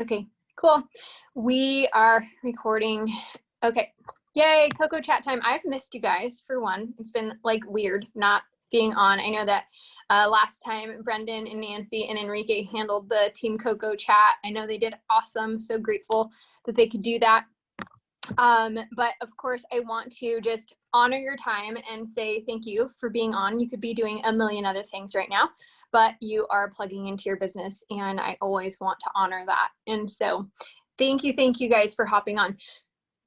Okay, cool. We are recording. Okay, yay, Cocoa Chat time. I've missed you guys for one. It's been like weird not being on. I know that last time Brendan and Nancy and Enrique handled the Team Cocoa Chat. I know they did awesome. So grateful that they could do that. But of course, I want to just honor your time and say thank you for being on. You could be doing a million other things right now, but you are plugging into your business, and I always want to honor that. And so thank you guys for hopping on.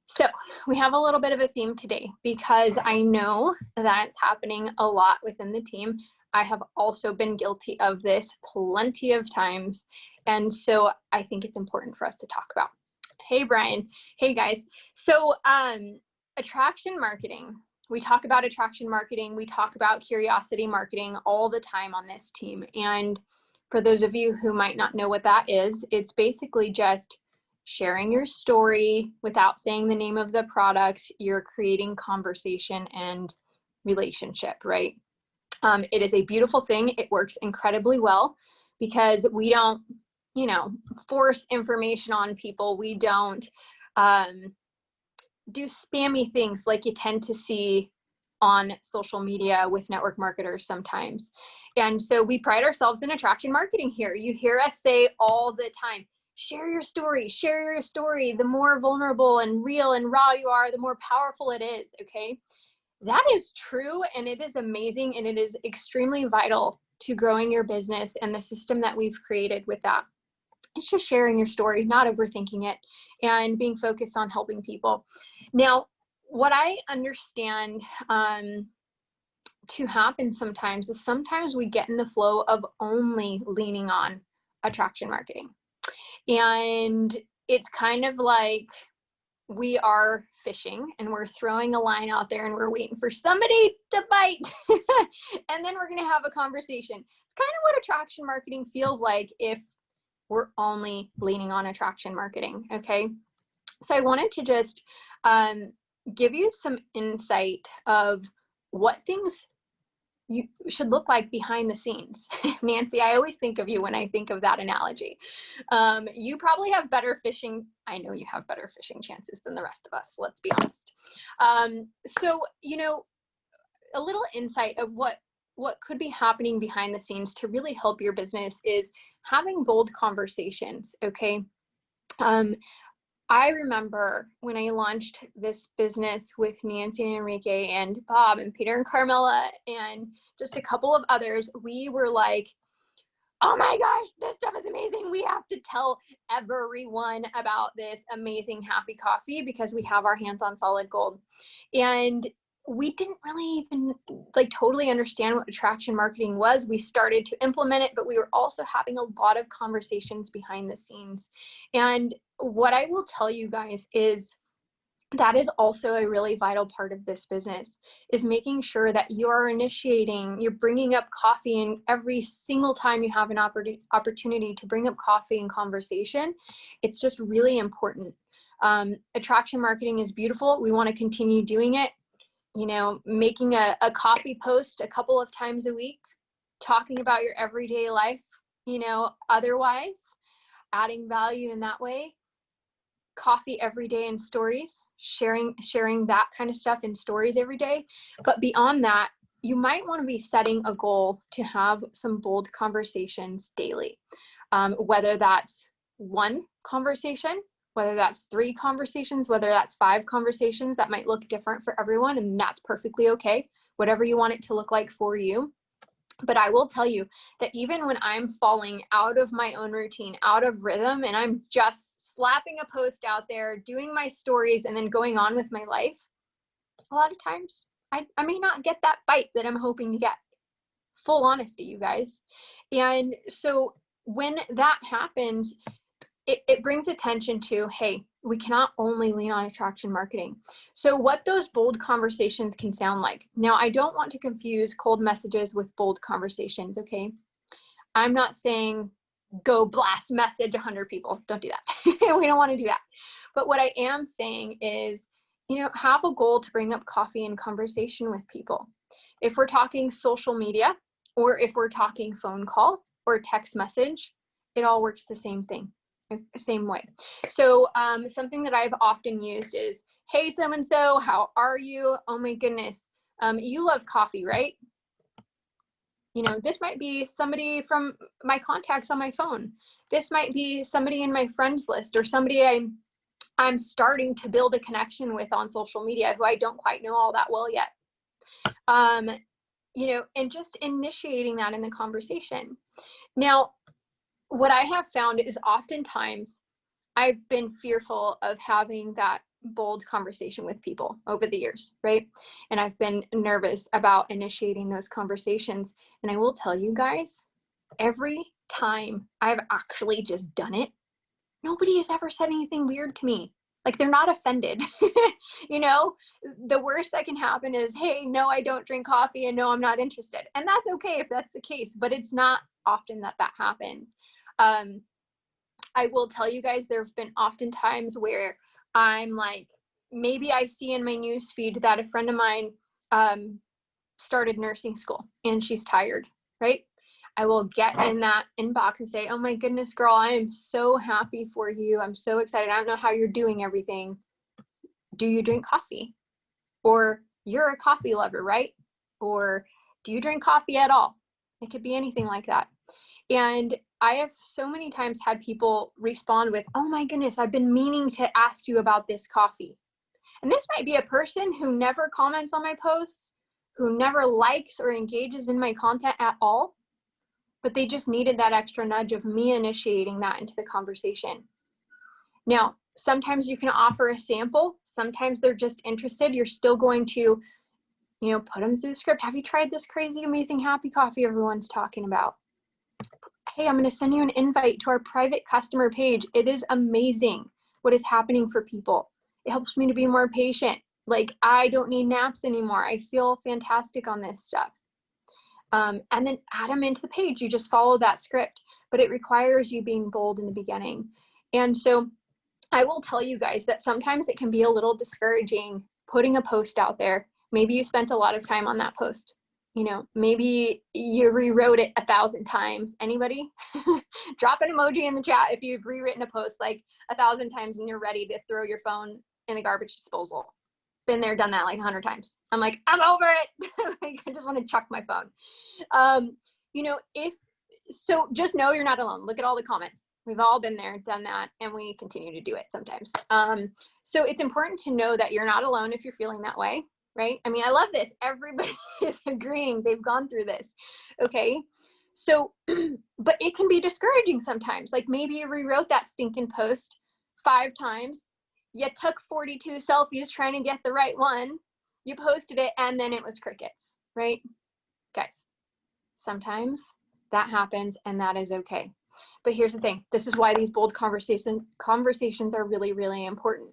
So we have a little bit of a theme today because I know that it's happening a lot within the team. I have also been guilty of this plenty of times. And so I think it's important for us to talk about. Hey, Brian. Hey, guys. So attraction marketing. We talk about attraction marketing. We talk about curiosity marketing all the time on this team. And for those of you who might not know what that is, it's basically just sharing your story without saying the name of the product. You're creating conversation and relationship, right? It is a beautiful thing. It works incredibly well because we don't, force information on people. We don't do spammy things like you tend to see on social media with network marketers sometimes. And so we pride ourselves in attraction marketing here. You hear us say all the time, share your story, share your story. The more vulnerable and real and raw you are, the more powerful it is, okay? That is true, and it is amazing, and it is extremely vital to growing your business and the system that we've created with that. It's just sharing your story, not overthinking it, and being focused on helping people. Now, what I understand to happen sometimes is sometimes we get in the flow of only leaning on attraction marketing. And it's kind of like we are fishing and we're throwing a line out there and we're waiting for somebody to bite. And then we're going to have a conversation. It's kind of what attraction marketing feels like if we're only leaning on attraction marketing, okay? So I wanted to just give you some insight of what things you should look like behind the scenes. Nancy, I always think of you when I think of that analogy. You probably have better fishing. I know you have better fishing chances than the rest of us, let's be honest. So, a little insight of what could be happening behind the scenes to really help your business is having bold conversations, okay? I remember when I launched this business with Nancy and Enrique and Bob and Peter and Carmela and just a couple of others, we were like, oh my gosh, this stuff is amazing. We have to tell everyone about this amazing happy coffee because we have our hands on solid gold. And we didn't really even totally understand what attraction marketing was. We started to implement it, but we were also having a lot of conversations behind the scenes. And what I will tell you guys is that is also a really vital part of this business, is making sure that you're bringing up coffee, and every single time you have an opportunity to bring up coffee in conversation, it's just really important. Attraction marketing is beautiful. We want to continue doing it. Making a coffee post a couple of times a week, talking about your everyday life, otherwise adding value in that way. Coffee every day in stories, sharing that kind of stuff in stories every day. But beyond that, you might want to be setting a goal to have some bold conversations daily, whether that's one conversation, whether that's 3 conversations, whether that's 5 conversations. That might look different for everyone, and that's perfectly okay, whatever you want it to look like for you. But I will tell you that even when I'm falling out of my own routine, out of rhythm, and I'm just slapping a post out there, doing my stories, and then going on with my life, a lot of times I may not get that bite that I'm hoping to get. Full honesty, you guys. And so when that happens, it brings attention to, hey, we cannot only lean on attraction marketing. So what those bold conversations can sound like. Now, I don't want to confuse cold messages with bold conversations, okay? I'm not saying go blast message 100 people. Don't do that. We don't want to do that. But what I am saying is, have a goal to bring up coffee and conversation with people. If we're talking social media, or if we're talking phone call or text message, it all works the same thing. Same way. So something that I've often used is, hey, so-and-so, how are you? Oh my goodness. You love coffee, right? This might be somebody from my contacts on my phone. This might be somebody in my friends list, or somebody I'm starting to build a connection with on social media who I don't quite know all that well yet. And just initiating that in the conversation. Now, what I have found is oftentimes I've been fearful of having that bold conversation with people over the years, right? And I've been nervous about initiating those conversations. And I will tell you guys, every time I've actually just done it, nobody has ever said anything weird to me. Like, they're not offended. The worst that can happen is, hey, no, I don't drink coffee, and no, I'm not interested. And that's okay if that's the case, but it's not often that happens. I will tell you guys, there have been often times where I'm like, maybe I see in my news feed that a friend of mine started nursing school and she's tired, right? I will get in that inbox and say, oh my goodness, girl, I am so happy for you. I'm so excited. I don't know how you're doing everything. Do you drink coffee? Or you're a coffee lover, right? Or do you drink coffee at all? It could be anything like that. And I have so many times had people respond with, oh my goodness, I've been meaning to ask you about this coffee. And this might be a person who never comments on my posts, who never likes or engages in my content at all, but they just needed that extra nudge of me initiating that into the conversation. Now, sometimes you can offer a sample. Sometimes they're just interested. You're still going to, put them through the script. Have you tried this crazy, amazing, happy coffee everyone's talking about? Hey, I'm going to send you an invite to our private customer page. It is amazing what is happening for people. It helps me to be more patient. Like, I don't need naps anymore. I feel fantastic on this stuff. And then add them into the page. You just follow that script, but it requires you being bold in the beginning. And so I will tell you guys that sometimes it can be a little discouraging putting a post out there. Maybe you spent a lot of time on that post. Maybe you rewrote it 1,000 times. Anybody? Drop an emoji in the chat if you've rewritten a post like 1,000 times and you're ready to throw your phone in the garbage disposal. Been there, done that like 100 times. I'm like, I'm over it. Like, I just want to chuck my phone. So just know you're not alone. Look at all the comments. We've all been there, done that, and we continue to do it sometimes. So it's important to know that you're not alone if you're feeling that way, right? I mean, I love this. Everybody is agreeing. They've gone through this. Okay. So, but it can be discouraging sometimes. Like, maybe you rewrote that stinking post 5 times. You took 42 selfies trying to get the right one. You posted it, and then it was crickets, right? Guys, sometimes that happens, and that is okay. But here's the thing. This is why these bold conversations are really, really important.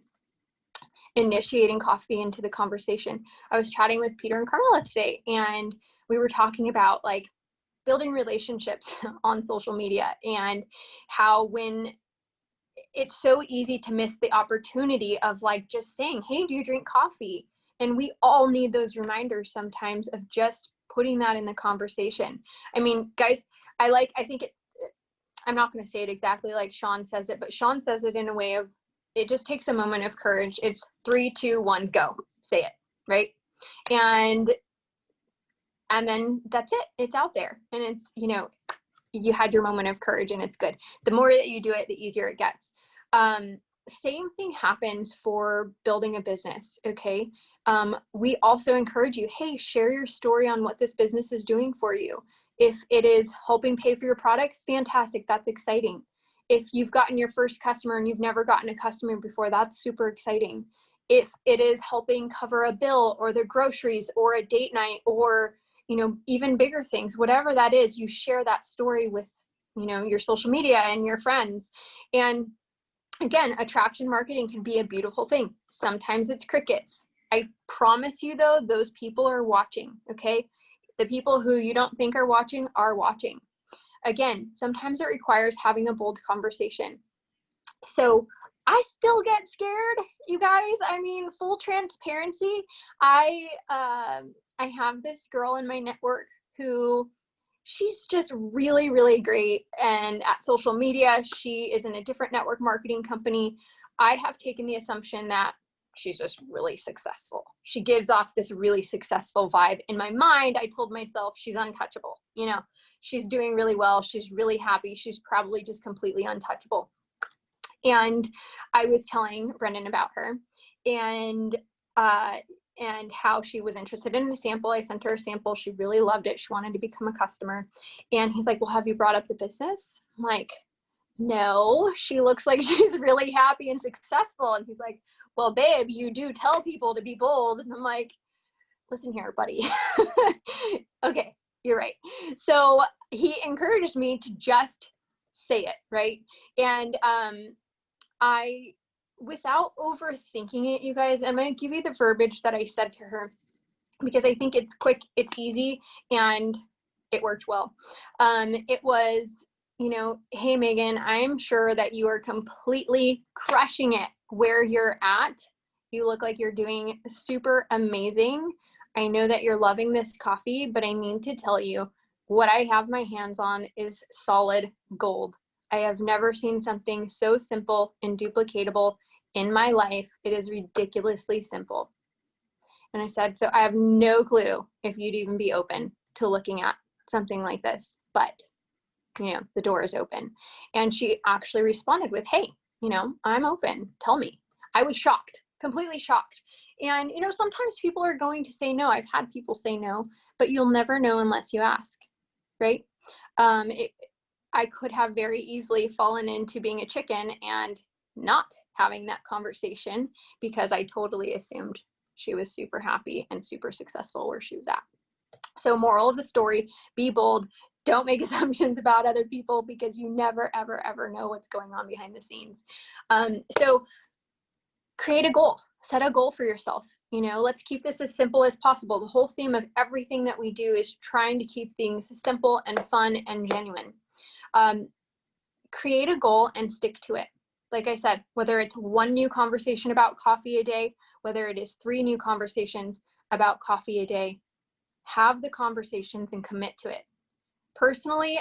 Initiating coffee into the conversation. I was chatting with Peter and Carmela today, and we were talking about like building relationships on social media, and how when it's so easy to miss the opportunity of like just saying, hey, do you drink coffee? And we all need those reminders sometimes of just putting that in the conversation. I mean, guys, I'm not going to say it exactly like Sean says it, but Sean says it in a way of, it just takes a moment of courage. It's 3, 2, 1, go. Say it, right? And then that's it. It's out there. And it's, you had your moment of courage, and it's good. The more that you do it, the easier it gets. Same thing happens for building a business, okay? We also encourage you, hey, share your story on what this business is doing for you. If it is helping pay for your product, fantastic, that's exciting. If you've gotten your first customer and you've never gotten a customer before, that's super exciting. If it is helping cover a bill or the groceries or a date night or, even bigger things, whatever that is, you share that story with, your social media and your friends. And again, attraction marketing can be a beautiful thing. Sometimes it's crickets. I promise you though, those people are watching, okay? The people who you don't think are watching are watching. Again, sometimes it requires having a bold conversation. So I still get scared, you guys. I mean, full transparency. I have this girl in my network who she's just really, really great. And at social media, she is in a different network marketing company. I have taken the assumption that she's just really successful. She gives off this really successful vibe. In my mind, I told myself she's untouchable. You know, she's doing really well. She's really happy. She's probably just completely untouchable. And I was telling Brendan about her and how she was interested in the sample. I sent her a sample. She really loved it. She wanted to become a customer. And he's like, well, have you brought up the business? I'm like, no, she looks like she's really happy and successful. And he's like, well, babe, you do tell people to be bold. And I'm like, listen here, buddy. Okay, you're right. So he encouraged me to just say it, right? And I, without overthinking it, you guys, I'm going to give you the verbiage that I said to her because I think it's quick, it's easy, and it worked well. It was, you know, hey, Megan, I'm sure that you are completely crushing it where you're at. You look like you're doing super amazing. I know that you're loving this coffee, but I need to tell you what I have my hands on is solid gold. I have never seen something so simple and duplicatable in my life. It is ridiculously simple. And I said, so I have no clue if you'd even be open to looking at something like this, but you know, the door is open. And she actually responded with, hey, you know, I'm open. Tell me. I was shocked, completely shocked. And, you know, sometimes people are going to say no. I've had people say no, but you'll never know unless you ask, right? I could have very easily fallen into being a chicken and not having that conversation because I totally assumed she was super happy and super successful where she was at. So moral of the story, be bold. Don't make assumptions about other people because you never, ever, ever know what's going on behind the scenes. So create a goal, set a goal for yourself. You know, let's keep this as simple as possible. The whole theme of everything that we do is trying to keep things simple and fun and genuine. Create a goal and stick to it. Like I said, whether it's one new conversation about coffee a day, whether it is 3 new conversations about coffee a day, have the conversations and commit to it. Personally,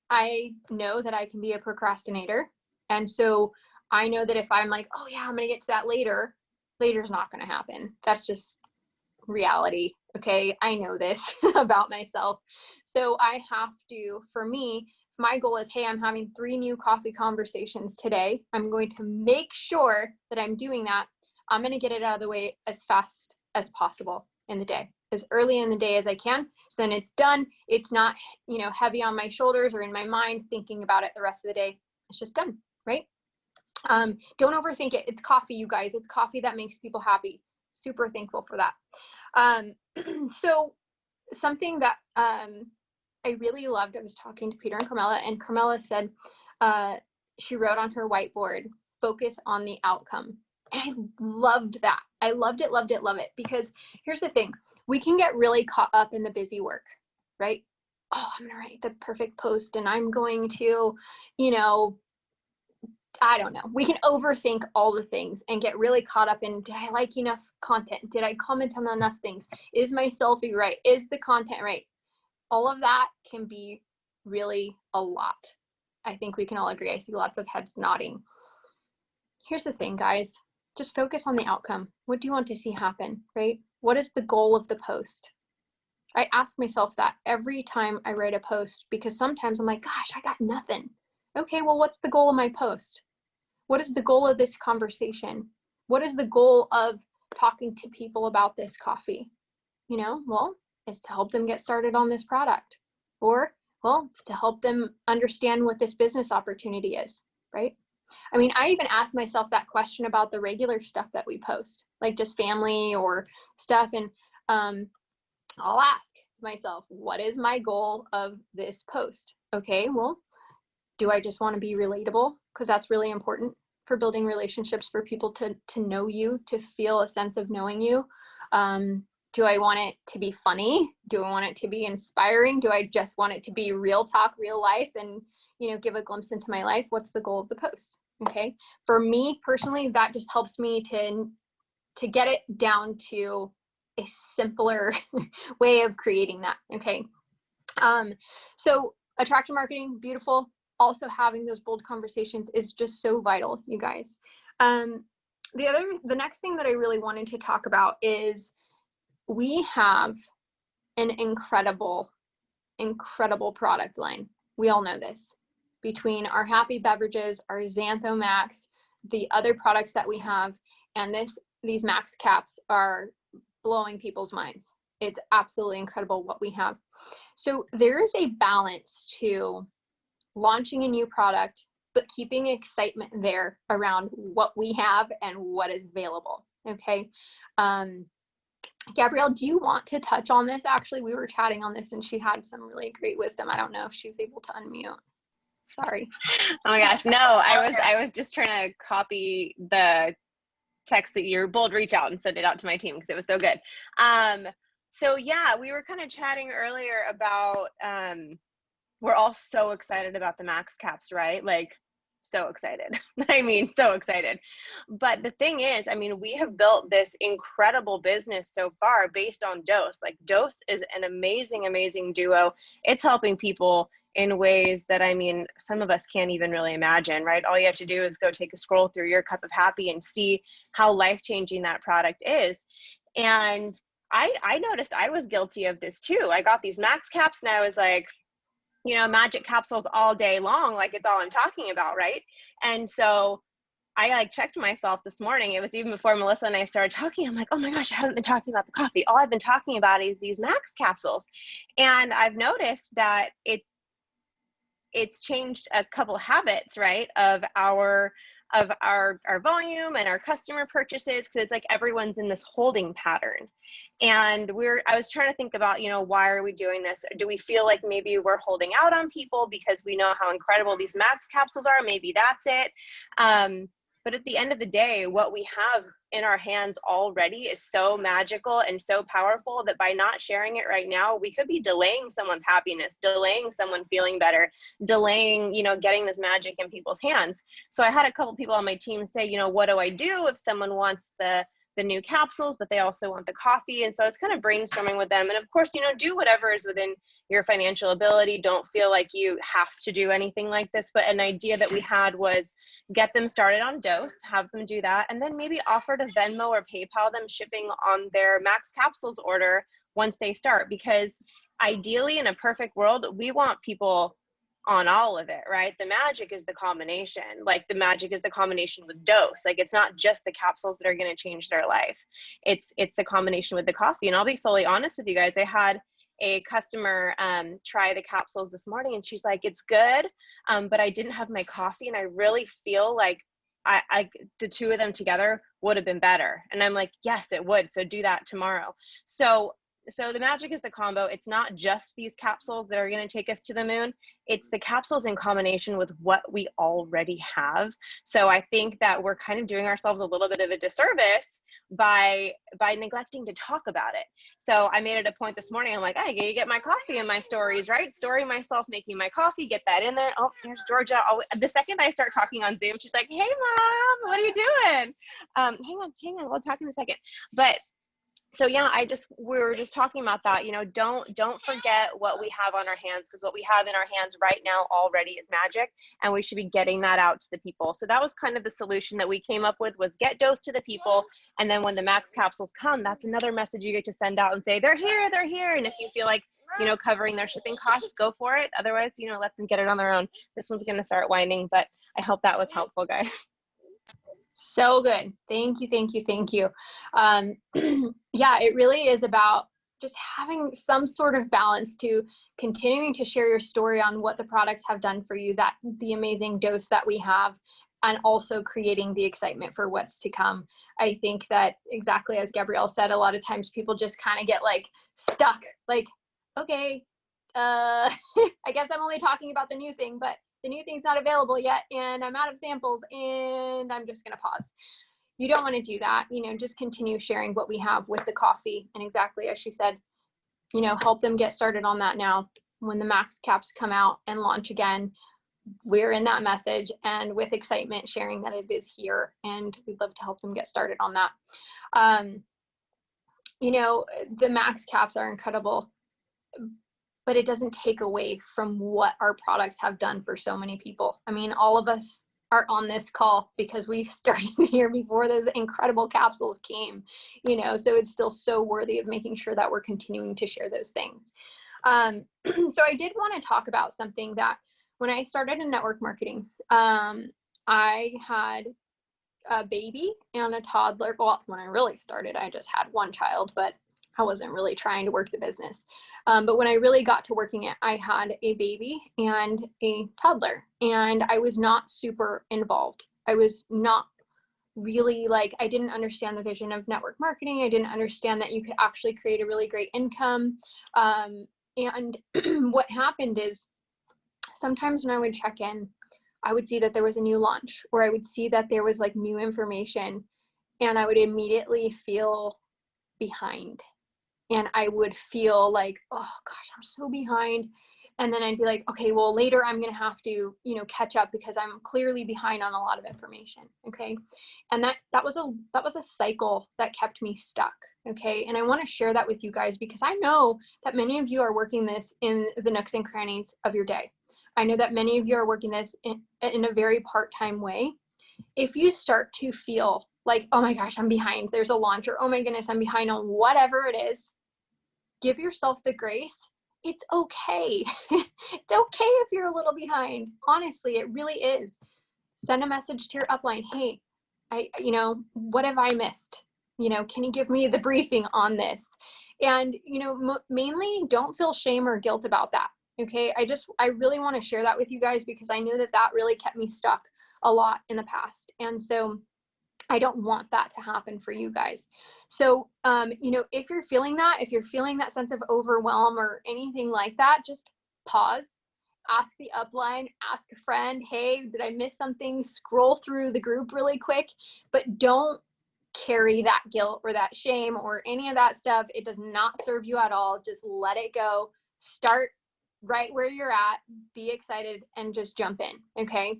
I know that I can be a procrastinator. And so I know that if I'm like, oh yeah, I'm going to get to that later, later's not going to happen. That's just reality. Okay. I know this about myself. So I have to, for me, my goal is, hey, I'm having 3 new coffee conversations today. I'm going to make sure that I'm doing that. I'm going to get it out of the way as fast as possible in the day, as early in the day as I can. So then it's done. It's not, you know, heavy on my shoulders or in my mind thinking about it the rest of the day. It's just done, right? Don't overthink it. It's coffee, you guys. It's coffee that makes people happy. Super thankful for that. So something that I really loved, I was talking to Peter and Carmela said she wrote on her whiteboard, focus on the outcome. And I loved that. I loved it, love it. Because here's the thing, we can get really caught up in the busy work, right? Oh, I'm going to write the perfect post and I'm going to, you know, I don't know. We can overthink all the things and get really caught up in, did I like enough content? Did I comment on enough things? Is my selfie right? Is the content right? All of that can be really a lot. I think we can all agree. I see lots of heads nodding. Here's the thing, guys. Just focus on the outcome. What do you want to see happen, right? What is the goal of the post? I ask myself that every time I write a post because sometimes I'm like, gosh, I got nothing. Okay, well, what's the goal of my post? What is the goal of this conversation? What is the goal of talking to people about this coffee? You know, well, it's to help them get started on this product. Or, well, it's to help them understand what this business opportunity is, right? I mean, I even asked myself that question about the regular stuff that we post, like just family or stuff. And I'll ask myself, what is my goal of this post? Okay, well, do I just want to be relatable? Because that's really important for building relationships, for people to know you, to feel a sense of knowing you. Do I want it to be funny? Do I want it to be inspiring? Do I just want it to be real talk, real life, and, you know, give a glimpse into my life? What's the goal of the post? Okay. For me personally, that just helps me to get it down to a simpler way of creating that. Okay. So attraction marketing, beautiful. Also having those bold conversations is just so vital, you guys. The next thing that I really wanted to talk about is we have an incredible product line. We all know this. Between our Happy Beverages, our Xantho Max, the other products that we have, and these max caps are blowing people's minds. It's absolutely incredible what we have. So there is a balance to launching a new product, but keeping excitement there around what we have and what is available. Okay. Gabrielle, do you want to touch on this? Actually, we were chatting on this and she had some really great wisdom. I don't know if she's able to unmute. Sorry. Oh my gosh. No, I was just trying to copy the text that your bold reach out and send it out to my team because it was so good. So yeah, we were kind of chatting earlier about, we're all so excited about the max caps, right? Like so excited. I mean, so excited. But the thing is, I mean, we have built this incredible business so far based on Dose. Like Dose is an amazing, amazing duo. It's helping people in ways that, I mean, some of us can't even really imagine, right? All you have to do is go take a scroll through your cup of happy and see how life-changing that product is. And I noticed I was guilty of this too. I got these max caps and I was like, you know, magic capsules all day long, like it's all I'm talking about, right? And so I like checked myself this morning. It was even before Melissa and I started talking. I'm like, oh my gosh, I haven't been talking about the coffee. All I've been talking about is these max capsules. And I've noticed that it's changed a couple habits, right, of our volume and our customer purchases, because it's like everyone's in this holding pattern. And I was trying to think about, you know, why are we doing this? Do we feel like maybe we're holding out on people because we know how incredible these max capsules are? Maybe that's it. But at the end of the day, what we have in our hands already is so magical and so powerful that by not sharing it right now, we could be delaying someone's happiness, delaying someone feeling better, delaying, you know, getting this magic in people's hands. So I had a couple people on my team say, you know, what do I do if someone wants the new capsules, but they also want the coffee? And so I was kind of brainstorming with them. And of course, you know, do whatever is within your financial ability. Don't feel like you have to do anything like this. But an idea that we had was get them started on Dose, have them do that, and then maybe offer to Venmo or PayPal them shipping on their max capsules order once they start. Because ideally, in a perfect world, we want people on all of it, right? The magic is the combination. Like the magic is the combination with Dose. Like it's not just the capsules that are going to change their life. It's a combination with the coffee. And I'll be fully honest with you guys. I had a customer try the capsules this morning and she's like, it's good, but I didn't have my coffee and I really feel like the two of them together would have been better. And I'm like, yes, it would. So do that tomorrow. So the magic is the combo. It's not just these capsules that are going to take us to the moon. It's the capsules in combination with what we already have. So I think that we're kind of doing ourselves a little bit of a disservice by neglecting to talk about it. So I made it a point this morning. I'm like, I gotta get my coffee in my stories, right? Story myself making my coffee, get that in there. Oh, here's Georgia. The second I start talking on Zoom, she's like, hey mom, what are you doing? Hang on, we'll talk in a second. But so yeah, we were just talking about that, you know, don't forget what we have on our hands, because what we have in our hands right now already is magic, and we should be getting that out to the people. So that was kind of the solution that we came up with, was get Dose to the people. And then when the max capsules come, that's another message you get to send out and say, they're here. And if you feel like, you know, covering their shipping costs, go for it. Otherwise, you know, let them get it on their own. This one's going to start whining, but I hope that was helpful, guys. So good. Thank you. Yeah, it really is about just having some sort of balance to continuing to share your story on what the products have done for you, that the amazing Dose that we have, and also creating the excitement for what's to come. I think that exactly as Gabrielle said, a lot of times people just kind of get like stuck, like, okay, I guess I'm only talking about the new thing, but the new thing's not available yet and I'm out of samples and I'm just going to pause. You don't want to do that. You know, just continue sharing what we have with the coffee. And exactly as she said, you know, help them get started on that now. When the max caps come out and launch again, we're in that message and with excitement sharing that it is here, and we'd love to help them get started on that. You know, the max caps are incredible. but it doesn't take away from what our products have done for so many people. I mean, all of us are on this call because we started here before those incredible capsules came, you know, so it's still so worthy of making sure that we're continuing to share those things. So I did want to talk about something that when I started in network marketing, I had a baby and a toddler. Well, when I really started, I just had one child, but I wasn't really trying to work the business. But when I really got to working it, I had a baby and a toddler, and I was not super involved. I was not really like, I didn't understand the vision of network marketing. I didn't understand that you could actually create a really great income. And what happened is sometimes when I would check in, I would see that there was a new launch, or I would see that there was like new information, and I would immediately feel behind. And I would feel like, oh gosh, I'm so behind. And then I'd be like, okay, well, later I'm going to have to, you know, catch up because I'm clearly behind on a lot of information. Okay. And that was a cycle that kept me stuck. Okay. And I want to share that with you guys because I know that many of you are working this in the nooks and crannies of your day. I know that many of you are working this in a very part-time way. If you start to feel like, oh my gosh, I'm behind, there's a launch, or oh my goodness, I'm behind on whatever it is, give yourself the grace. It's okay. It's okay if you're a little behind. Honestly, it really is. Send a message to your upline. Hey, you know, what have I missed? You know, can you give me the briefing on this? And, you know, mainly don't feel shame or guilt about that. Okay. I really want to share that with you guys because I know that that really kept me stuck a lot in the past. And so I don't want that to happen for you guys. So, you know, if you're feeling that sense of overwhelm or anything like that, just pause, ask the upline, ask a friend, hey, did I miss something? Scroll through the group really quick, but don't carry that guilt or that shame or any of that stuff. It does not serve you at all. Just let it go. Start right where you're at, be excited, and just jump in. Okay.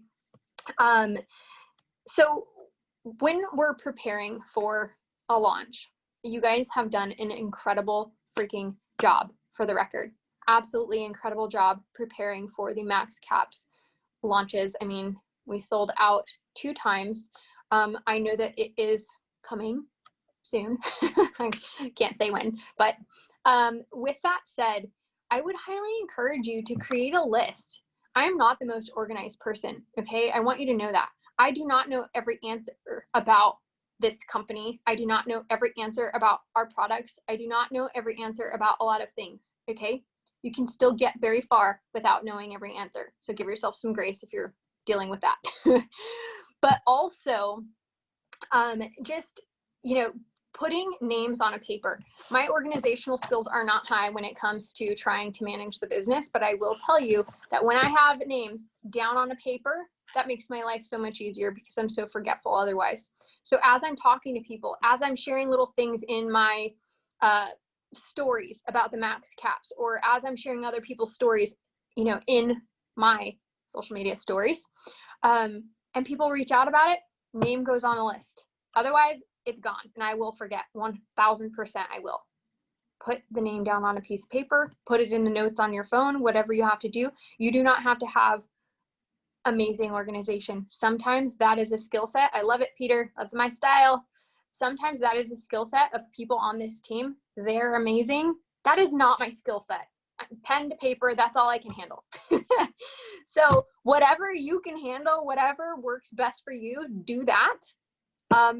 So when we're preparing for a launch, you guys have done an incredible freaking job, for the record. Absolutely incredible job preparing for the Max Caps launches. I mean, we sold out 2 times. I know that it is coming soon. I can't say when, but with that said, I would highly encourage you to create a list. I am not the most organized person, okay? I want you to know that. I do not know every answer about this company. I do not know every answer about our products. I do not know every answer about a lot of things, okay? You can still get very far without knowing every answer. So give yourself some grace if you're dealing with that. But also, just, you know, putting names on a paper. My organizational skills are not high when it comes to trying to manage the business, but I will tell you that when I have names down on a paper, that makes my life so much easier because I'm so forgetful otherwise. So as I'm talking to people, as I'm sharing little things in my stories about the Max Caps, or as I'm sharing other people's stories, you know, in my social media stories, and people reach out about it, name goes on a list. Otherwise, it's gone, and I will forget. 1000% I will. Put the name down on a piece of paper, put it in the notes on your phone, whatever you have to do. You do not have to have amazing organization. Sometimes that is a skill set. I love it, Peter. That's my style. Sometimes that is a skill set of people on this team. They're amazing. That is not my skill set. Pen to paper, that's all I can handle. So whatever you can handle, whatever works best for you, do that.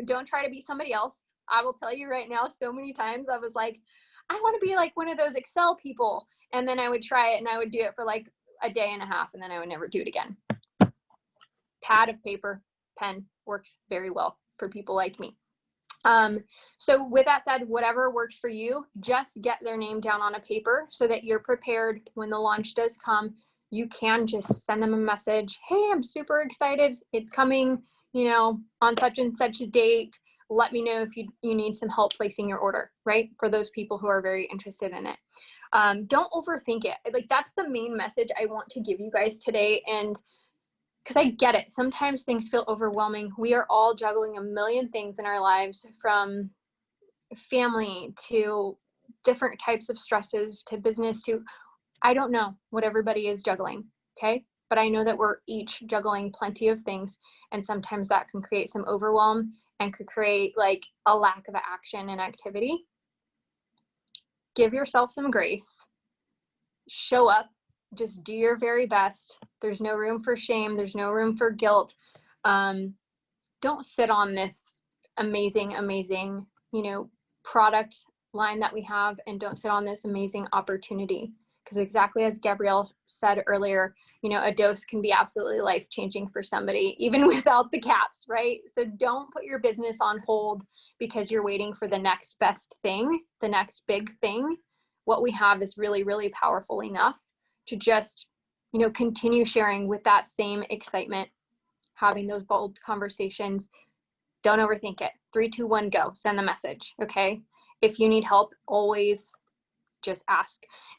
Don't try to be somebody else. I will tell you right now, so many times I was like, I want to be like one of those Excel people. And then I would try it and I would do it for like a day and a half and then I would never do it again. Pad of paper, pen works very well for people like me. So with that said, whatever works for you, just get their name down on a paper so that you're prepared when the launch does come. You can just send them a message. Hey, I'm super excited. It's coming, you know, on such and such a date. Let me know if you need some help placing your order, right? For those people who are very interested in it. Don't overthink it. Like, that's the main message I want to give you guys today. And because I get it. Sometimes things feel overwhelming. We are all juggling a million things in our lives, from family to different types of stresses to business to I don't know what everybody is juggling, okay? But I know that we're each juggling plenty of things, and sometimes that can create some overwhelm and could create like a lack of action and activity. Give yourself some grace. Show up. Just do your very best. There's no room for shame. There's no room for guilt. Don't sit on this amazing, product line that we have, and don't sit on this amazing opportunity. Because exactly as Gabrielle said earlier, a dose can be absolutely life-changing for somebody, even without the caps, right? So don't put your business on hold because you're waiting for the next best thing, the next big thing. What we have is really, really powerful enough to just, continue sharing with that same excitement, having those bold conversations. Don't overthink it. 3, 2, 1, go. Send the message, okay? If you need help, always just ask.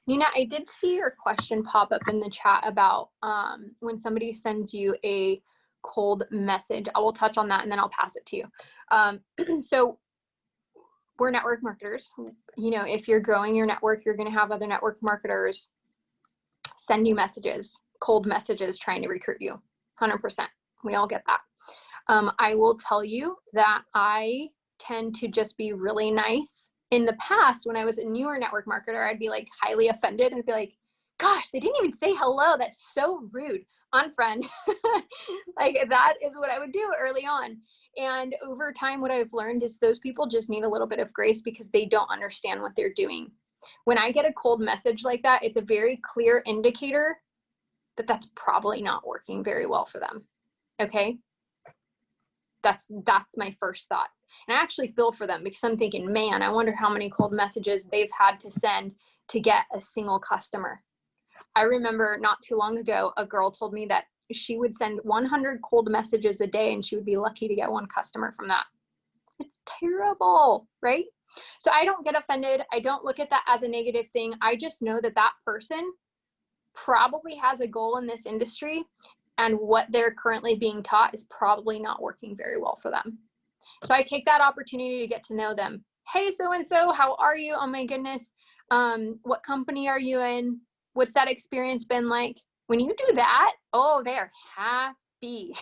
Nina, I did see your question pop up in the chat about when somebody sends you a cold message. I will touch on that and then I'll pass it to you. So we're network marketers. If you're growing your network, you're going to have other network marketers send you messages, cold messages trying to recruit you. 100%. We all get that. I will tell you that I tend to just be really nice. In the past, when I was a newer network marketer, I'd be like highly offended and be like, gosh, they didn't even say hello. That's so rude. Unfriend. Like that is what I would do early on. And over time, what I've learned is those people just need a little bit of grace because they don't understand what they're doing. When I get a cold message like that, it's a very clear indicator that that's probably not working very well for them. Okay. That's my first thought. And I actually feel for them because I'm thinking, man, I wonder how many cold messages they've had to send to get a single customer. I remember not too long ago, a girl told me that she would send 100 cold messages a day and she would be lucky to get one customer from that. It's terrible, right? So I don't get offended. I don't look at that as a negative thing. I just know that that person probably has a goal in this industry, and what they're currently being taught is probably not working very well for them. So I take that opportunity to get to know them. Hey, so-and-so, how are you? Oh my goodness. What company are you in? What's that experience been like? When you do that, oh, they're happy.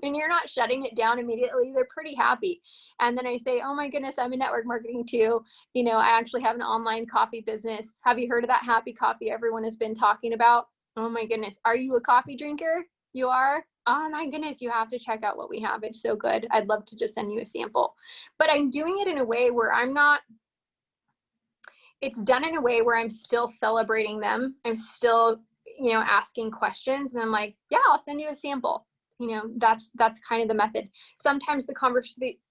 When you're not shutting it down immediately, they're pretty happy. And then I say, oh my goodness, I'm in network marketing too. I actually have an online coffee business. Have you heard of that happy coffee everyone has been talking about? Oh my goodness. Are you a coffee drinker? You are? Oh my goodness, you have to check out what we have. It's so good. I'd love to just send you a sample. But I'm doing it in a way where it's done in a way where I'm still celebrating them. I'm still, asking questions, and I'm like, yeah, I'll send you a sample. That's kind of the method. Sometimes the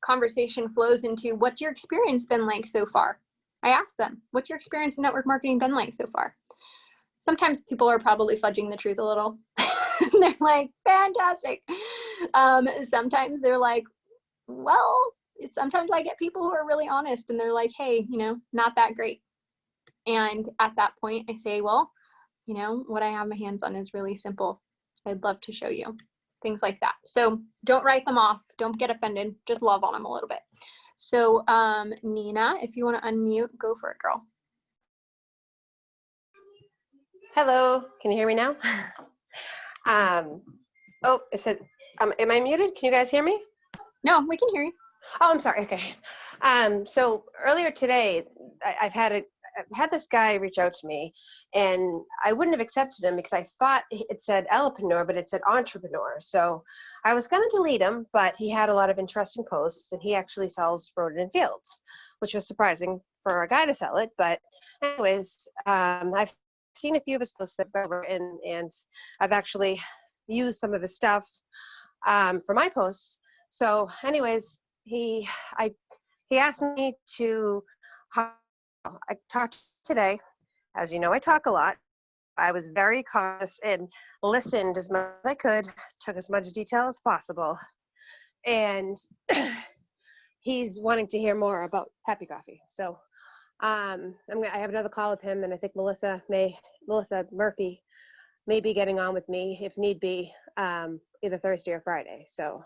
conversation flows into, what's your experience been like so far? I ask them, what's your experience in network marketing been like so far? Sometimes people are probably fudging the truth a little. They're like, fantastic. Sometimes they're like, well, sometimes I get people who are really honest and they're like, hey, not that great. And at that point I say, well, what I have my hands on is really simple. I'd love to show you. Things like that. So don't write them off. Don't get offended. Just love on them a little bit. So Nina, if you want to unmute, go for it, girl. Hello, can you hear me now? Oh, it said, am I muted? Can you guys hear me? No, we can hear you. Oh, I'm sorry. Okay. So earlier today, I've had this guy reach out to me, and I wouldn't have accepted him because I thought it said elopreneur, but it said entrepreneur. So I was going to delete him, but he had a lot of interesting posts, and he actually sells rodent and fields, which was surprising for a guy to sell it. But anyways, I've seen a few of his posts that and I've actually used some of his stuff for my posts. So anyways, he asked me to, I talked today. As you know, I talk a lot. I was very cautious and listened as much as I could, took as much detail as possible. And he's wanting to hear more about Happy Coffee. So I have another call with him, and I think Melissa Murphy may be getting on with me if need be, either Thursday or Friday. So,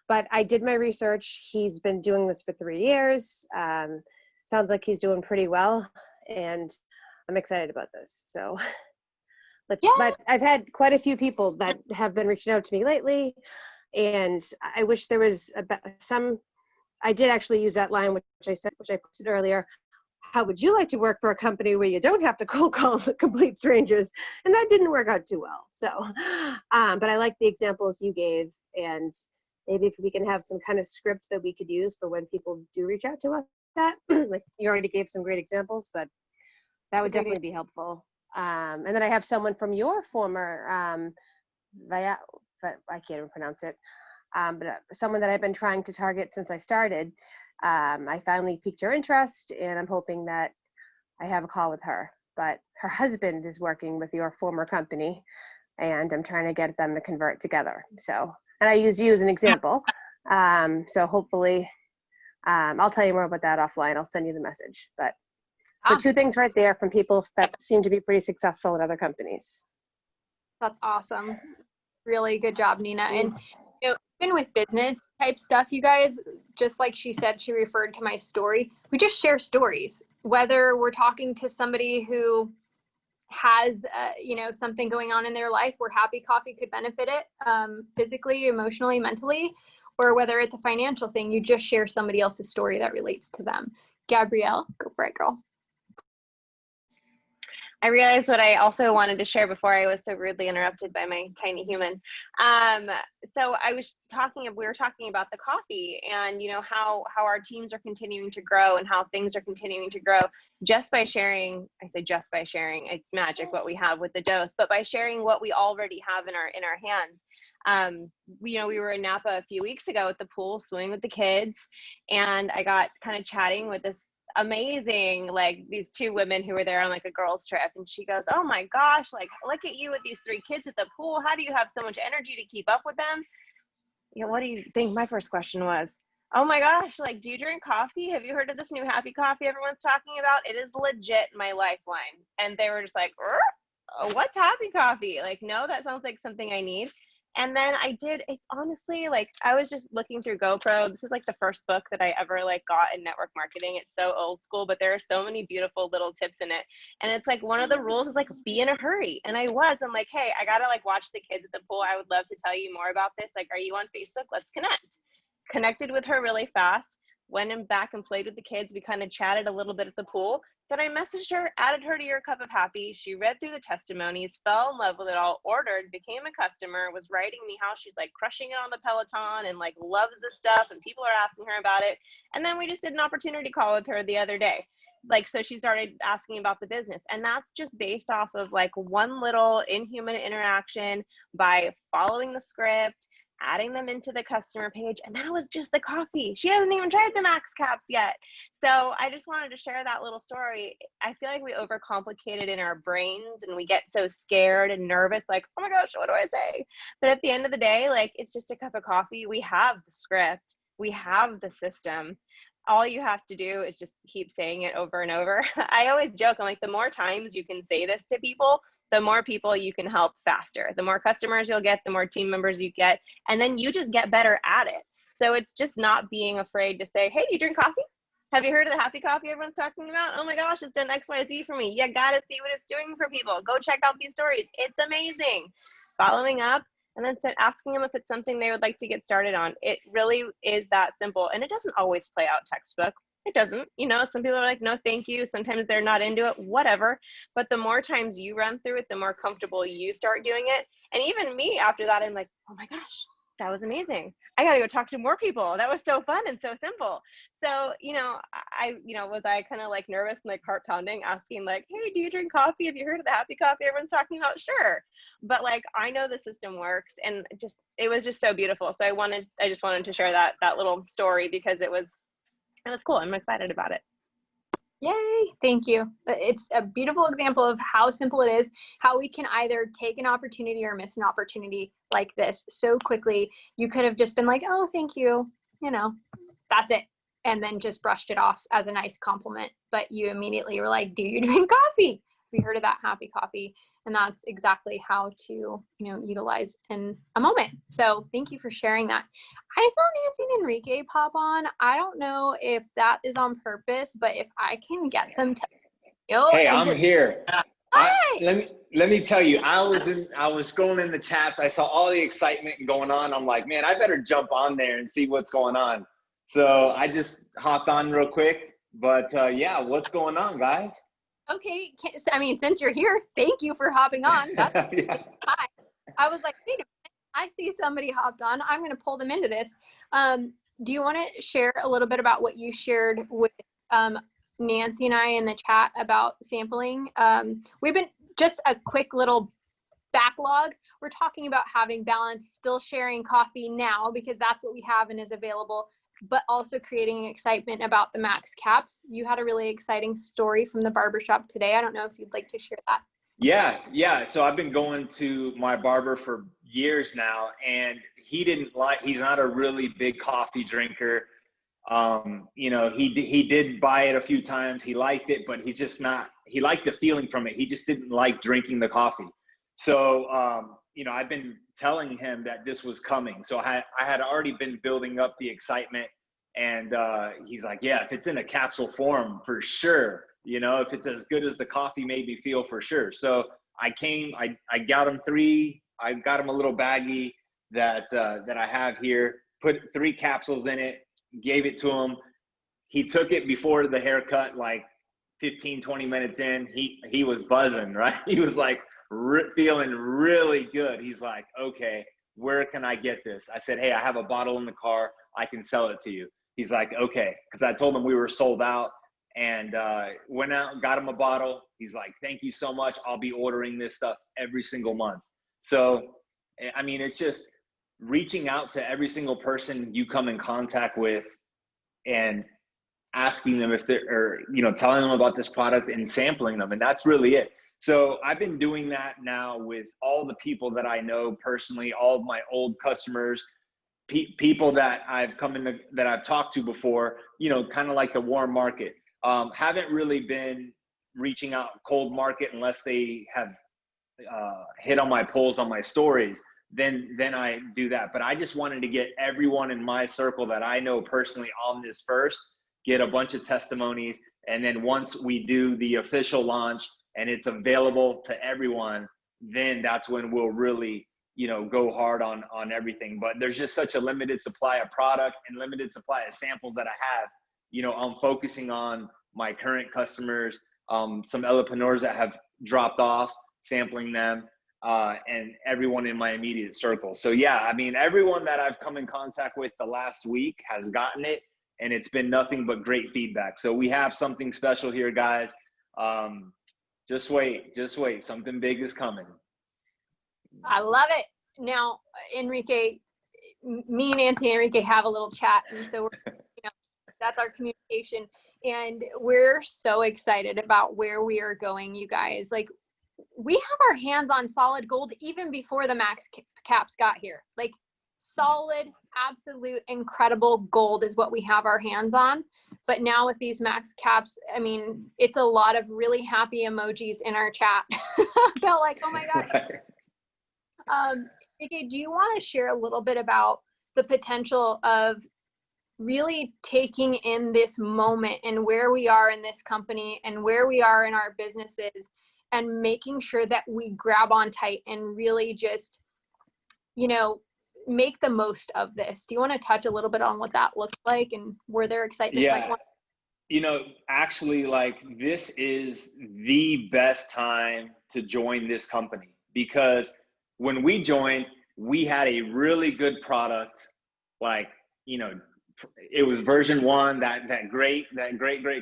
but I did my research. He's been doing this for 3 years. Sounds like he's doing pretty well. And I'm excited about this. So Yeah. but I've had quite a few people that have been reaching out to me lately, and I wish there was I did actually use that line, which I posted earlier. How would you like to work for a company where you don't have to cold call complete strangers? And that didn't work out too well. So, but I like the examples you gave, and maybe if we can have some kind of script that we could use for when people do reach out to us, that like you already gave some great examples, but that would definitely be helpful. And then I have someone from your former, but I can't even pronounce it, but someone that I've been trying to target since I started. I finally piqued her interest, and I'm hoping that I have a call with her. But her husband is working with your former company, and I'm trying to get them to convert together. So, and I use you as an example. So hopefully, I'll tell you more about that offline. I'll send you the message. But so 2 things right there from people that seem to be pretty successful at other companies. That's awesome. Really good job, Nina. And even with business type stuff, you guys, just like she said, she referred to my story. We just share stories, whether we're talking to somebody who has, something going on in their life where Happy Coffee could benefit it, physically, emotionally, mentally, or whether it's a financial thing, you just share somebody else's story that relates to them. Gabrielle, go for it, girl. I realized what I also wanted to share before I was so rudely interrupted by my tiny human. So we were talking about the coffee, and how our teams are continuing to grow and how things are continuing to grow just by sharing. I say just by sharing, it's magic what we have with the dose, but by sharing what we already have in our hands. We were in Napa a few weeks ago at the pool swimming with the kids, and I got kind of chatting with this amazing, like, these 2 women who were there on like a girls trip, and she goes, oh my gosh, like, look at you with these 3 kids at the pool, how do you have so much energy to keep up with them? What do you think my first question was? Oh my gosh, like, do you drink coffee? Have you heard of this new Happy Coffee everyone's talking about? It is legit my lifeline. And they were just like, what's Happy Coffee? Like, no, that sounds like something I need. And then it's honestly, like, I was just looking through GoPro. This is like the first book that I ever like got in network marketing. It's so old school, but there are so many beautiful little tips in it. And it's like, one of the rules is like, be in a hurry. And I'm like, hey, I gotta like watch the kids at the pool. I would love to tell you more about this. Like, are you on Facebook? Let's connect. Connected with her really fast, went back and played with the kids. We kind of chatted a little bit at the pool. Then I messaged her, added her to your cup of happy. She read through the testimonies, fell in love with it all, ordered, became a customer, was writing me how she's like crushing it on the Peloton and like loves this stuff, and people are asking her about it. And then we just did an opportunity call with her the other day. Like, so she started asking about the business, and that's just based off of like one little inhuman interaction by following the script, adding them into the customer page, and that was just the coffee. She hasn't even tried the max caps yet. So I just wanted to share that little story. I feel like we overcomplicate it in our brains, and we get so scared and nervous, like, oh my gosh, what do I say? But at the end of the day, like, it's just a cup of coffee. We have the script, we have the system. All you have to do is just keep saying it over and over. I always joke, I'm like, the more times you can say this to people, the more people you can help faster. The more customers you'll get, the more team members you get, and then you just get better at it. So it's just not being afraid to say, hey, do you drink coffee? Have you heard of the Happy Coffee everyone's talking about? Oh my gosh, it's done XYZ for me. You gotta see what it's doing for people. Go check out these stories. It's amazing. Following up, and then asking them if it's something they would like to get started on. It really is that simple. And it doesn't always play out textbook. It doesn't. Some people are like, no, thank you. Sometimes they're not into it, whatever. But the more times you run through it, the more comfortable you start doing it. And even me, after that, I'm like, oh my gosh, that was amazing. I got to go talk to more people. That was so fun and so simple. So, was I kind of like nervous and like heart pounding, asking like, hey, do you drink coffee? Have you heard of the Happy Coffee everyone's talking about? Sure. But like, I know the system works, and it was just so beautiful. So I just wanted to share that little story because it was cool. I'm excited about it. Yay, thank you. It's a beautiful example of how simple it is, how we can either take an opportunity or miss an opportunity like this so quickly. You could have just been like, oh, thank you, that's it. And then just brushed it off as a nice compliment. But you immediately were like, do you drink coffee? We heard of that Happy Coffee. And that's exactly how to, utilize in a moment. So thank you for sharing that. I saw Nancy and Enrique pop on. I don't know if that is on purpose, but if I can get them to Yo, Hey, and I'm just here. hi. Let me tell you, I was scrolling in the chats. I saw all the excitement going on. I'm like, man, I better jump on there and see what's going on. So I just hopped on real quick. But yeah, what's going on, guys? Okay, I mean, since you're here, thank you for hopping on. That's Yeah. hi. I was like, wait a minute, I see somebody hopped on. I'm going to pull them into this. Do you want to share a little bit about what you shared with Nancy and I in the chat about sampling? We've been just a quick little backlog. We're talking about having balance, still sharing coffee now because that's what we have and is available, but also creating excitement about the max caps. You had a really exciting story from the barbershop today. I don't know if you'd like to share that. Yeah. So I've been going to my barber for years now, and he's not a really big coffee drinker. You know, he did buy it a few times. He liked it, but he's just not, he liked the feeling from it. He just didn't like drinking the coffee. So, you know, I've been telling him that this was coming. So I had already been building up the excitement, and he's like, yeah, if it's in a capsule form, for sure. You know, if it's as good as the coffee made me feel, for sure. So I got him I got him a little baggie that I have here, put 3 capsules in it, gave it to him. He took it before the haircut, like 15, 20 minutes in. He was buzzing, right? He was like feeling really good. He's like, okay, where can I get this? I said, hey, I have a bottle in the car. I can sell it to you. He's like, okay. Because I told him we were sold out, and went out and got him a bottle. He's like, thank you so much. I'll be ordering this stuff every single month. So, I mean, it's just reaching out to every single person you come in contact with and asking them if they're, or, you know, telling them about this product and sampling them. And that's really it. So I've been doing that now with all the people that I know personally, all of my old customers, people that that I've talked to before, you know, kind of like the warm market. Haven't really been reaching out cold market unless they have hit on my polls on my stories. Then I do that. But I just wanted to get everyone in my circle that I know personally on this first, get a bunch of testimonies. And then once we do the official launch and it's available to everyone, then that's when we'll really, you know, go hard on everything. But there's just such a limited supply of product and limited supply of samples that I have. You know, I'm focusing on my current customers, some entrepreneurs that have dropped off, sampling them, and everyone in my immediate circle. So yeah, I mean, everyone that I've come in contact with the last week has gotten it, and it's been nothing but great feedback. So we have something special here, guys. Just wait, something big is coming. I love it. Now, Enrique, me and Nancy and Enrique have a little chat, and so we're, you know, that's our communication, and we're so excited about where we are going, you guys. Like, we have our hands on solid gold even before the max caps got here. Like, solid, absolute, incredible gold is what we have our hands on. But now with these max caps, I mean, it's a lot of really happy emojis in our chat. Felt like, oh my God. Enrique, do you want to share a little bit about the potential of really taking in this moment and where we are in this company and where we are in our businesses and making sure that we grab on tight and really just, you know, make the most of this? Do you want to touch a little bit on what that looks like and where their excitement might want? You know, actually, like, this is the best time to join this company, because when we joined, we had a really good product. Like, you know, it was version 1, that great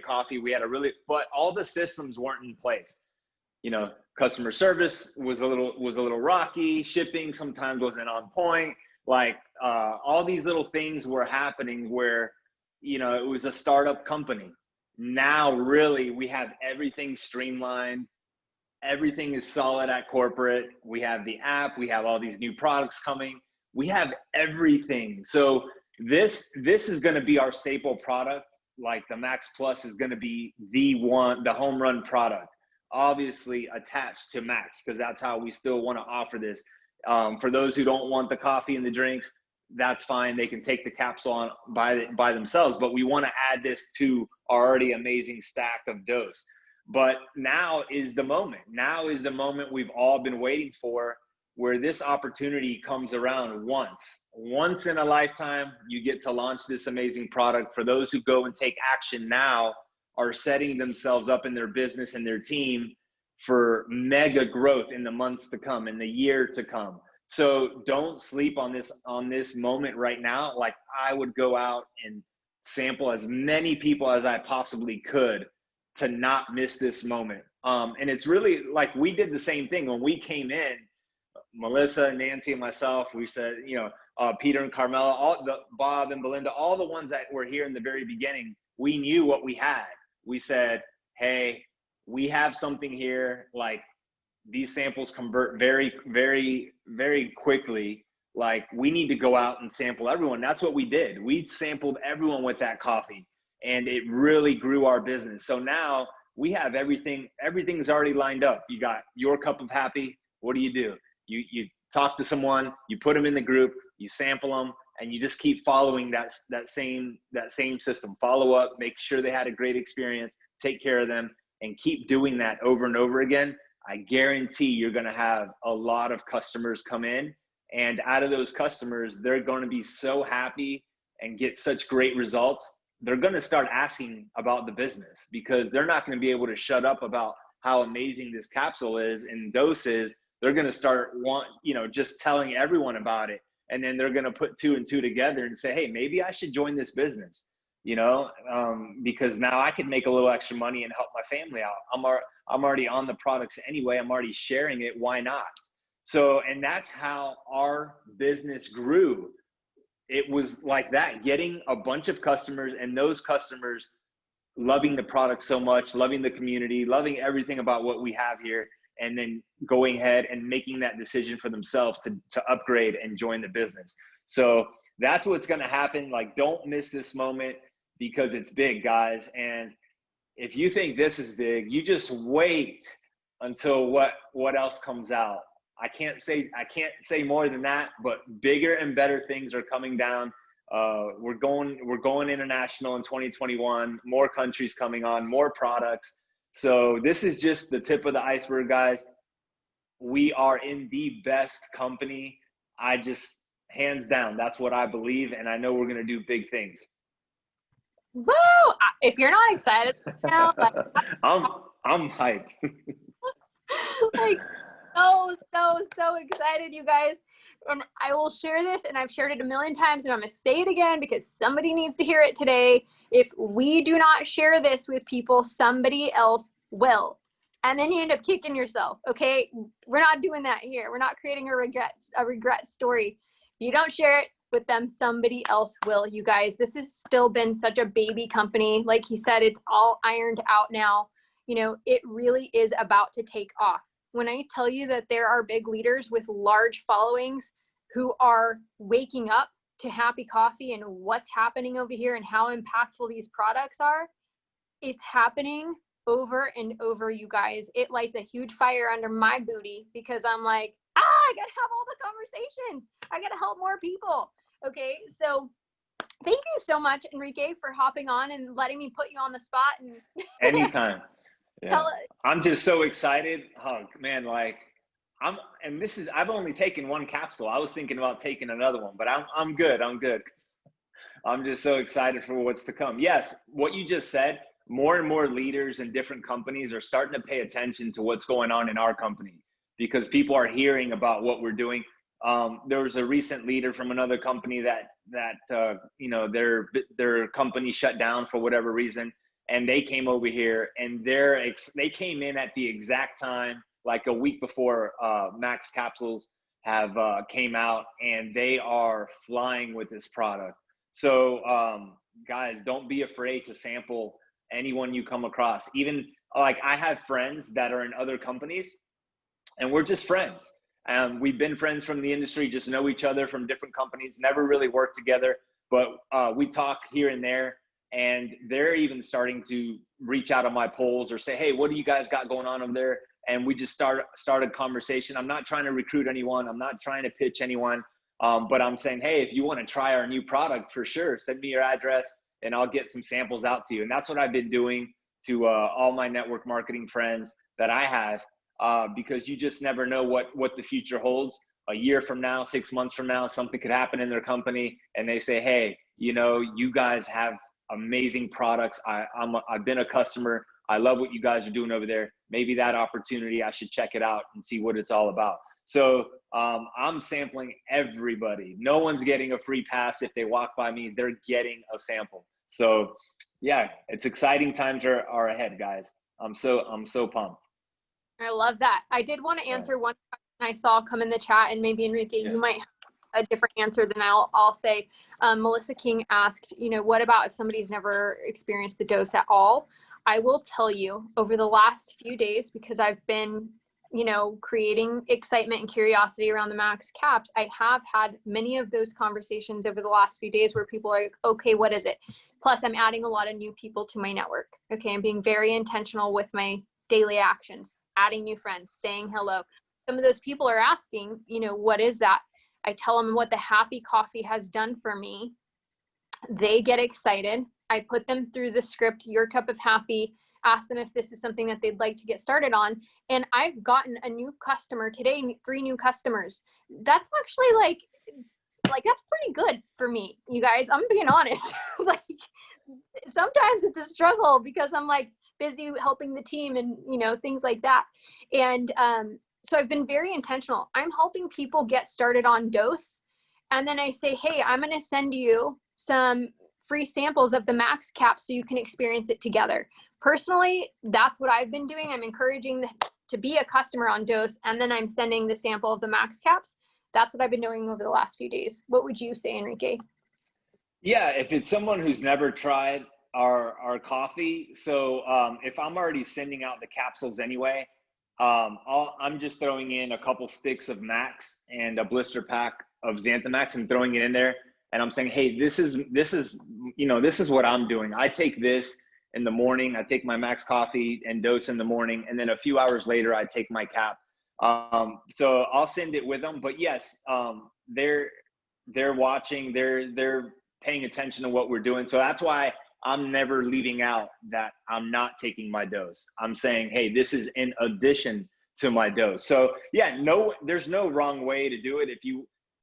coffee. We had but all the systems weren't in place. You know, customer service was a little rocky. Shipping sometimes wasn't on point. Like, all these little things were happening where, you know, it was a startup company. Now, really, we have everything streamlined. Everything is solid at corporate. We have the app. We have all these new products coming. We have everything. So this is going to be our staple product. Like, the Max Plus is going to be the home run product, obviously attached to Max, because that's how we still want to offer this. For those who don't want the coffee and the drinks, that's fine. They can take the capsule on by themselves, but we want to add this to our already amazing stack of dose. But now is the moment. Now is the moment we've all been waiting for, where this opportunity comes around once in a lifetime. You get to launch this amazing product. For those who go and take action now, are setting themselves up in their business and their team for mega growth in the months to come, in the year to come. So don't sleep on this moment right now. Like, I would go out and sample as many people as I possibly could to not miss this moment. And it's really like, we did the same thing when we came in. Melissa, Nancy, and myself, we said, Peter and Carmela, Bob and Belinda, all the ones that were here in the very beginning, we knew what we had. We said, hey, we have something here. Like, these samples convert very, very, very quickly. Like, we need to go out and sample everyone. That's what we did. We sampled everyone with that coffee, and it really grew our business. So now we have everything's already lined up. You got your cup of happy. What do? You talk to someone, you put them in the group, you sample them, and you just keep following that same system. Follow up, make sure they had a great experience, take care of them, and keep doing that over and over again. I guarantee you're going to have a lot of customers come in, and out of those customers, they're going to be so happy and get such great results. They're going to start asking about the business, because they're not going to be able to shut up about how amazing this capsule is and dose is. They're going to start just telling everyone about it. And then they're going to put 2 and 2 together and say, hey, maybe I should join this business, because now I can make a little extra money and help my family out. I'm already on the products anyway. I'm already sharing it. Why not? So, and that's how our business grew. It was like that, getting a bunch of customers, and those customers loving the product so much, loving the community, loving everything about what we have here, and then going ahead and making that decision for themselves to upgrade and join the business. So that's what's going to happen. Like, don't miss this moment, because it's big, guys. And if you think this is big, you just wait until what else comes out. I can't say more than that, but bigger and better things are coming down. We're going international in 2021, more countries coming on, more products. So this is just the tip of the iceberg, guys. We are in the best company. Hands down, that's what I believe. And I know we're going to do big things. Woo! If you're not excited now, like, I'm hyped. like, so excited, you guys. And I will share this, and I've shared it a million times, and I'm going to say it again because somebody needs to hear it today. If we do not share this with people, somebody else will. And then you end up kicking yourself, okay? We're not doing that here. We're not creating a regret story. If you don't share it with them, somebody else will, you guys. This has still been such a baby company. Like he said, it's all ironed out now. It really is about to take off. When I tell you that there are big leaders with large followings who are waking up to happy coffee and what's happening over here and how impactful these products are, it's happening over and over, you guys. It lights a huge fire under my booty, because I'm like, I gotta have all the conversations. I gotta help more people. Okay, so thank you so much, Enrique, for hopping on and letting me put you on the spot. And anytime. Yeah. I'm just so excited. Oh man, like I've only taken one capsule. I was thinking about taking another one, but I'm good. I'm just so excited for what's to come. Yes, what you just said, more and more leaders in different companies are starting to pay attention to what's going on in our company, because people are hearing about what we're doing. There was a recent leader from another company that their company shut down for whatever reason. And they came over here, and they came in at the exact time, like a week before Max capsules have came out, and they are flying with this product. So guys, don't be afraid to sample anyone you come across. Even like, I have friends that are in other companies, and we're just friends. We've been friends from the industry, just know each other from different companies, never really worked together, but we talk here and there. And they're even starting to reach out on my polls or say, hey, what do you guys got going on over there? And we just start a conversation. I'm not trying to recruit anyone. I'm not trying to pitch anyone. But I'm saying, hey, if you want to try our new product, for sure, send me your address and I'll get some samples out to you. And that's what I've been doing to all my network marketing friends that I have, because you just never know what the future holds. A year from now, 6 months from now, something could happen in their company and they say, hey, you know, you guys have amazing products. I've been a customer. I love what you guys are doing over there. Maybe that opportunity, I should check it out and see what it's all about. So I'm sampling everybody. No one's getting a free pass. If they walk by me, they're getting a sample. So yeah, it's exciting times are ahead, guys. I'm so pumped. I love that. I did want to answer one question I saw come in the chat, and maybe Enrique, you might have a different answer than I'll say. Melissa King asked, you know, what about if somebody's never experienced the dose at all? I will tell you, over the last few days, because I've been, you know, creating excitement and curiosity around the max caps, I have had many of those conversations over the last few days where people are like, okay, what is it? Plus, I'm adding a lot of new people to my network. Okay, I'm being very intentional with my daily actions, adding new friends, saying hello. Some of those people are asking, you know, what is that? I tell them what the Happy Coffee has done for me. They get excited. I put them through the script, Your Cup of Happy, ask them if this is something that they'd like to get started on. And I've gotten a new customer today, 3 new customers. That's actually like that's pretty good for me, you guys. I'm being honest. Like, sometimes it's a struggle because I'm like busy helping the team and, you know, things like that. And so I've been very intentional. I'm helping people get started on dose. And then I say, hey, I'm going to send you some free samples of the max cap so you can experience it together. Personally, that's what I've been doing. I'm encouraging to be a customer on dose, and then I'm sending the sample of the max caps. That's what I've been doing over the last few days. What would you say, Enrique? Yeah, if it's someone who's never tried our coffee, so if I'm already sending out the capsules anyway, I'm just throwing in a couple sticks of Max and a blister pack of Xanthamax and throwing it in there. And I'm saying, hey, this is you know, this is what I'm doing. I take this in the morning. I take my Max coffee and dose in the morning, and then a few hours later, I take my cap. So I'll send it with them. But yes, they're watching. They're paying attention to what we're doing. So that's why I'm never leaving out that I'm not taking my dose. I'm saying, hey, this is in addition to my dose. So yeah, no, there's no wrong way to do it.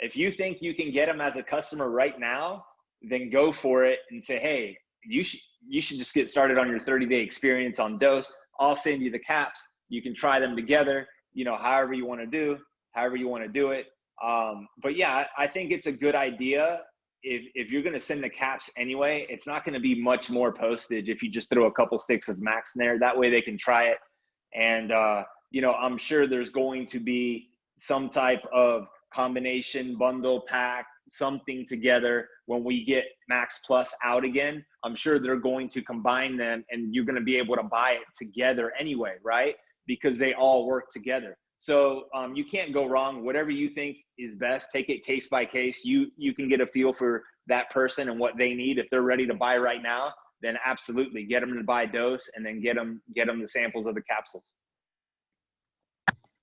If you think you can get them as a customer right now, then go for it and say, hey, you should just get started on your 30-day experience on dose. I'll send you the caps. You can try them together, you know, however you want to do it. But yeah, I think it's a good idea. If you're going to send the caps anyway, it's not going to be much more postage if you just throw a couple sticks of Max in there. That way they can try it. And, you know, I'm sure there's going to be some type of combination, bundle, pack, something together when we get Max Plus out again. I'm sure they're going to combine them and you're going to be able to buy it together anyway, right? Because they all work together. So you can't go wrong. Whatever you think is best, take it case by case. You can get a feel for that person and what they need. If they're ready to buy right now, then absolutely get them to buy dose and then get them the samples of the capsules.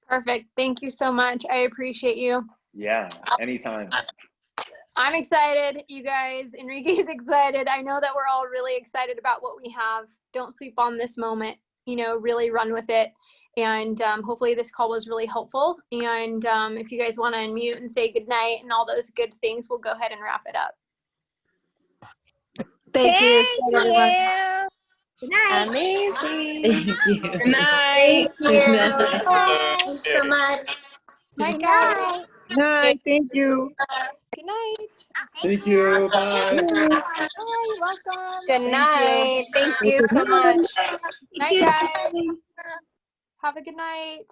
Perfect. Thank you so much. I appreciate you. Yeah, anytime. I'm excited, you guys. Enrique's excited. I know that we're all really excited about what we have. Don't sleep on this moment. You know, really run with it. And hopefully this call was really helpful. And if you guys want to unmute and say goodnight and all those good things, we'll go ahead and wrap it up. Thank you. Good night. Amazing. Thank you. Good night. Thank you. Bye. Thanks so much. Night, guys. Night. Thank you. Good night. Thank you. Bye. Bye. You're welcome. Good night. Thank you so much. Night, guys. Have a good night.